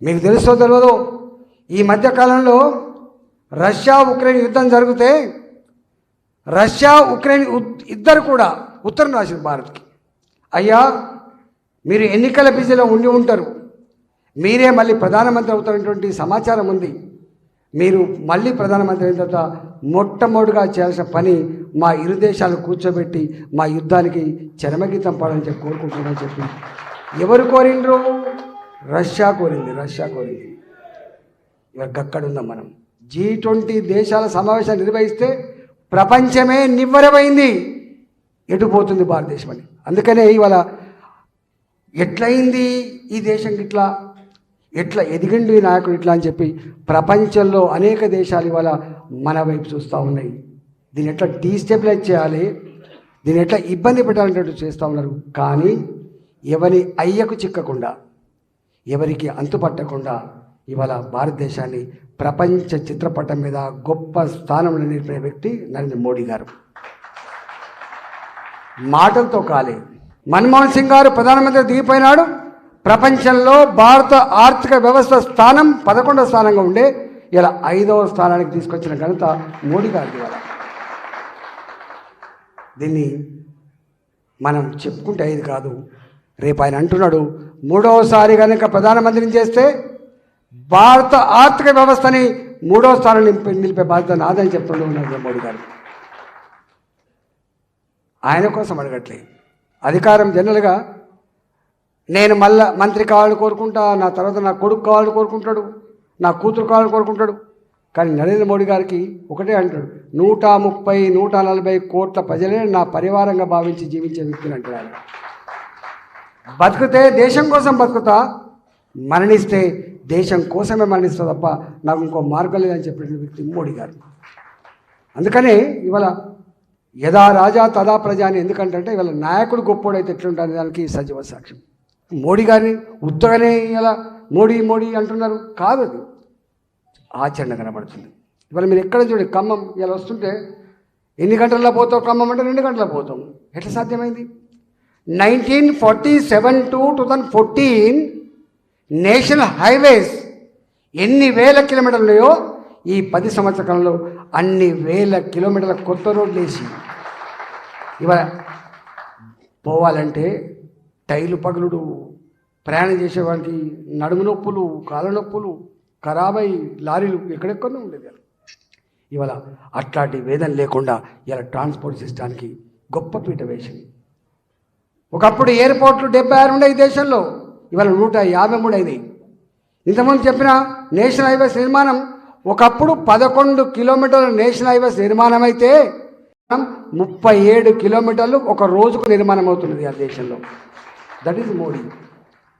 మీకు తెలుసో తెలియదో ఈ మధ్యకాలంలో రష్యా ఉక్రెయిన్ యుద్ధం జరిగితే రష్యా ఉక్రెయిన్ ఇద్దరు కూడా ఉత్తరం రాసింది భారత్కి, అయ్యా మీరు ఎన్నికల బిజీలో ఉండి ఉంటారు, మీరే మళ్ళీ ప్రధానమంత్రి అవుతున్నటువంటి సమాచారం ఉంది, మీరు మళ్ళీ ప్రధానమంత్రి అయిన తర్వాత మొట్టమొదటిగా చేయాల్సిన పని మా ఇరు దేశాలు కూర్చోబెట్టి మా యుద్ధానికి చరమగీతం పాడని చెప్పి కోరుకుంటున్నారని చెప్పి ఎవరు కోరిండ్రు? రష్యా కోరింది. ఇవాళ గక్కడుందాం మనం. G20 దేశాల సమావేశాలు నిర్వహిస్తే ప్రపంచమే నివ్వెరమైంది, ఎటుపోతుంది భారతదేశం అని. అందుకనే ఇవాళ ఎట్లయింది ఈ దేశం ఇట్లా, ఎట్లా ఎదిగిండు ఈ నాయకుడు ఇట్లా అని చెప్పి ప్రపంచంలో అనేక దేశాలు ఇవాళ మన వైపు చూస్తూ ఉన్నాయి. దీన్ని ఎట్లా డీస్టెబిలైజ్ చేయాలి, దీన్ని ఎట్లా ఇబ్బంది పెట్టాలంటే చేస్తూ ఉన్నారు. కానీ ఎవరి అయ్యకు చిక్కకుండా, ఎవరికి అంతుపట్టకుండా ఇవాళ భారతదేశాన్ని ప్రపంచ చిత్రపటం మీద గొప్ప స్థానంలో నిలిపిన వ్యక్తి నరేంద్ర మోడీ గారు. మాటలతో కాలే. మన్మోహన్ సింగ్ గారు ప్రధానమంత్రి దిగిపోయినాడు, ప్రపంచంలో భారత ఆర్థిక వ్యవస్థ స్థానం 11వ స్థానంగా ఉండే ఇలా 5వ స్థానానికి తీసుకొచ్చిన ఘనత మోడీ గారికి. ఇవాళ దీన్ని మనం చెప్పుకుంటే అయ్యేది కాదు. రేపు ఆయన అంటున్నాడు, 3వసారి కనుక ప్రధానమంత్రిని చేస్తే భారత ఆర్థిక వ్యవస్థని 3వ స్థానం నిలిపే బాధ్యత నాదని చెప్తుండే ఉన్నారు మోడీ గారు. ఆయన కోసం అడగట్లే. అధికారం జనరల్గా నేను మళ్ళా మంత్రి కావాలని కోరుకుంటా, నా తర్వాత నా కొడుకు కావాలని కోరుకుంటాడు, నా కూతురు కావాలని కోరుకుంటాడు. కానీ నరేంద్ర మోడీ గారికి ఒకటే అంటాడు, 130-140 కోట్ల ప్రజలే నా పరివారంగా భావించి జీవించే వ్యక్తిని అంటాడు ఆయన. బతుకుతే దేశం కోసం బతుకుతా, మరణిస్తే దేశం కోసమే మరణిస్తా తప్ప నాకు ఇంకో మార్గం లేదని చెప్పిన వ్యక్తి మోడీ గారు. అందుకనే ఇవాళ యథా రాజా తదా ప్రజా అని ఎందుకంటే ఇవాళ నాయకుడు గొప్పోడైతే ఎట్లుంటారు దానికి సజీవ సాక్ష్యం. మోడీ గారిని ఉత్తగానే ఇలా మోడీ అంటున్నారు కాదు, అది ఆచరణ కనబడుతుంది. ఇవాళ మీరు ఎక్కడ చూడండి, ఖమ్మం ఇలా వస్తుంటే ఎన్ని గంటల్లో పోతావు ఖమ్మం అంటే 2 గంటల్లో పోతాం. ఎట్లా సాధ్యమైంది? 1947 to 2014 నేషనల్ హైవేస్ ఎన్ని వేల కిలోమీటర్లు ఉన్నాయో ఈ 10 సంవత్సరాల కాలంలో అన్ని వేల కిలోమీటర్ల కొత్త రోడ్లు వేసి ఇవాళ పోవాలంటే టైలు పగులుడు, ప్రయాణం చేసేవాడికి నడుము నొప్పులు, కాళ్ళ నొప్పులు, ఖరాబై లారీలు ఎక్కడెక్కడో ఉండేది. ఇవాళ అట్లాంటి వేదన లేకుండా ఇలా ట్రాన్స్పోర్ట్ సిస్టానికి గొప్ప పీట వేసింది. ఒకప్పుడు ఎయిర్పోర్ట్లు 76 ఉండే ఈ దేశంలో, ఇవాళ 153 అయినాయి. ఇంతకుముందు చెప్పిన నేషనల్ హైవేస్ నిర్మాణం ఒకప్పుడు 11 కిలోమీటర్ల నేషనల్ హైవేస్ నిర్మాణం అయితే 37 కిలోమీటర్లు ఒక రోజుకు నిర్మాణం అవుతున్నది ఆ దేశంలో. That is Modi.